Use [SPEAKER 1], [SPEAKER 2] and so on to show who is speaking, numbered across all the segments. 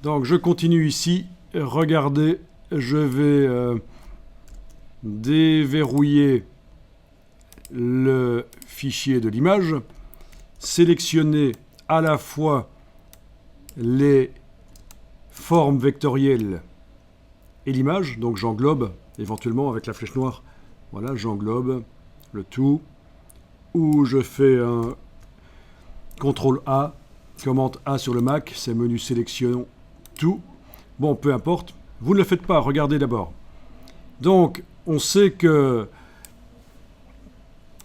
[SPEAKER 1] Donc je continue ici. Regardez, je vais déverrouiller le fichier de l'image, sélectionner à la fois les formes vectorielles et l'image, donc j'englobe éventuellement avec la flèche noire, voilà, j'englobe le tout, ou je fais un CTRL A, commande A sur le Mac, c'est menu sélection tout, bon peu importe, vous ne le faites pas, regardez d'abord. Donc on sait que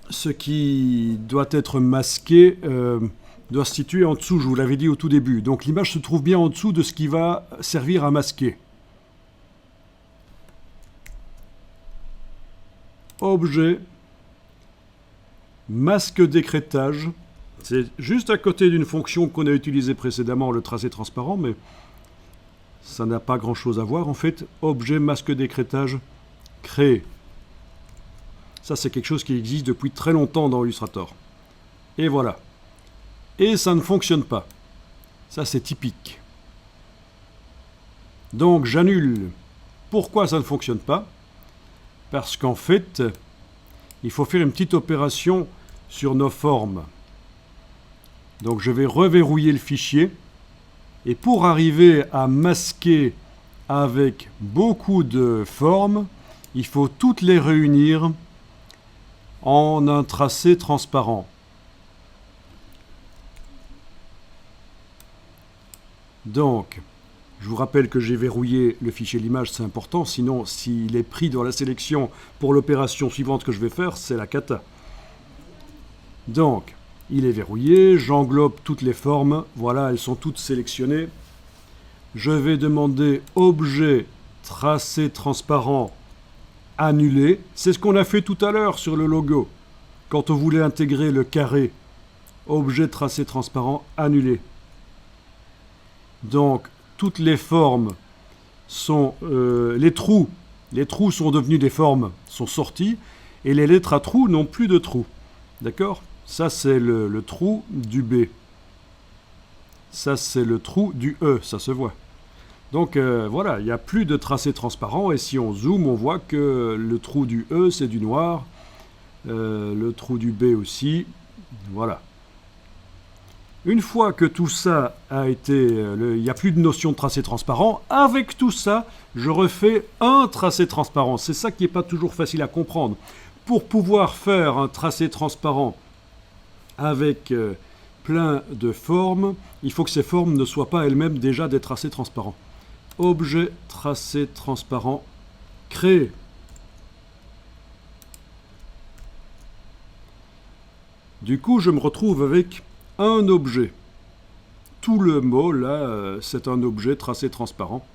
[SPEAKER 1] ce qui doit être masqué doit se situer en dessous, je vous l'avais dit au tout début. Donc l'image se trouve bien en dessous de ce qui va servir à masquer. Objet, masque d'écrêtage. C'est juste à côté d'une fonction qu'on a utilisée précédemment, le tracé transparent, mais ça n'a pas grand-chose à voir en fait. Objet, masque d'écrêtage, créé. Ça, c'est quelque chose qui existe depuis très longtemps dans Illustrator. Et voilà. Et ça ne fonctionne pas. Ça, c'est typique. Donc, j'annule. Pourquoi ça ne fonctionne pas? Parce qu'en fait, il faut faire une petite opération sur nos formes. Donc, je vais reverrouiller le fichier. Et pour arriver à masquer avec beaucoup de formes, il faut toutes les réunir en un tracé transparent. Donc, je vous rappelle que j'ai verrouillé le fichier de l'image, c'est important, sinon s'il est pris dans la sélection pour l'opération suivante que je vais faire, c'est la cata. Donc, il est verrouillé, j'englobe toutes les formes, voilà, elles sont toutes sélectionnées. Je vais demander objet tracé transparent annuler. C'est ce qu'on a fait tout à l'heure sur le logo. Quand on voulait intégrer le carré, objet tracé transparent, annuler. Donc, toutes les formes sont... les trous sont devenus des formes, sont sortis, et les lettres à trous n'ont plus de trous. D'accord? Ça, c'est le trou du B. Ça, c'est le trou du E, ça se voit. Donc voilà, il n'y a plus de tracé transparent et si on zoome, on voit que le trou du E, c'est du noir, le trou du B aussi, voilà. Une fois que tout ça a été... il n'y a plus de notion de tracé transparent, avec tout ça, je refais un tracé transparent. C'est ça qui n'est pas toujours facile à comprendre. Pour pouvoir faire un tracé transparent avec plein de formes, il faut que ces formes ne soient pas elles-mêmes déjà des tracés transparents. Objet tracé transparent, créé. Du coup, je me retrouve avec un objet. Tout le mot, là, c'est un objet tracé transparent.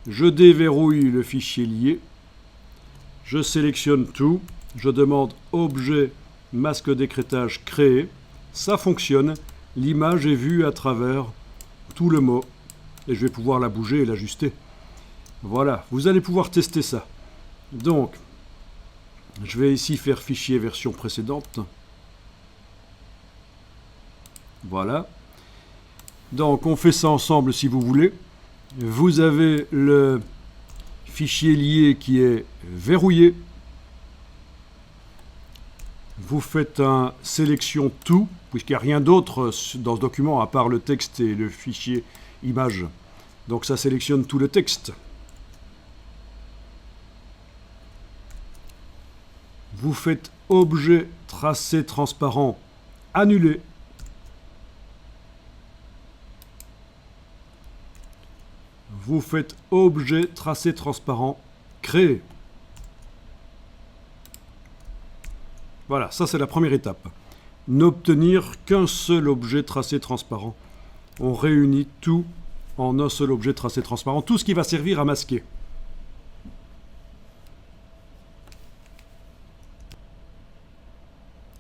[SPEAKER 1] Je déverrouille le fichier lié. Je sélectionne tout. Je demande objet masque d'écrêtage créé. Ça fonctionne. L'image est vue à travers tout le mot. Et je vais pouvoir la bouger et l'ajuster. Voilà, vous allez pouvoir tester ça. Donc, je vais ici faire fichier version précédente. Voilà. Donc, on fait ça ensemble si vous voulez. Vous avez le fichier lié qui est verrouillé. Vous faites un sélection tout, puisqu'il n'y a rien d'autre dans ce document à part le texte et le fichier image. Donc ça sélectionne tout le texte. Vous faites objet tracé transparent annuler. Vous faites objet tracé transparent créer. Voilà, ça c'est la première étape. N'obtenir qu'un seul objet tracé transparent. On réunit tout en un seul objet tracé transparent, tout ce qui va servir à masquer.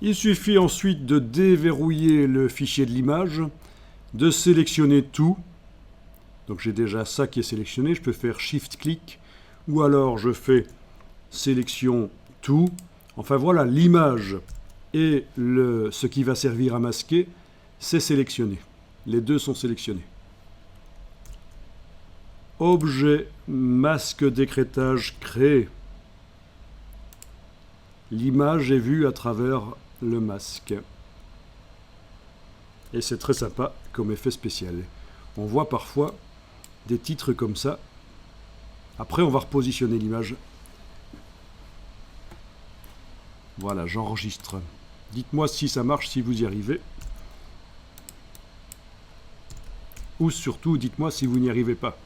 [SPEAKER 1] Il suffit ensuite de déverrouiller le fichier de l'image, de sélectionner tout. Donc j'ai déjà ça qui est sélectionné, je peux faire Shift-clic, ou alors je fais sélection tout. Enfin voilà, l'image et ce qui va servir à masquer, c'est sélectionné. Les deux sont sélectionnés. Objet masque d'écrêtage créé. L'image est vue à travers le masque. Et c'est très sympa comme effet spécial. On voit parfois des titres comme ça. Après, on va repositionner l'image. Voilà, j'enregistre. Dites-moi si ça marche, si vous y arrivez. Ou surtout, dites-moi si vous n'y arrivez pas.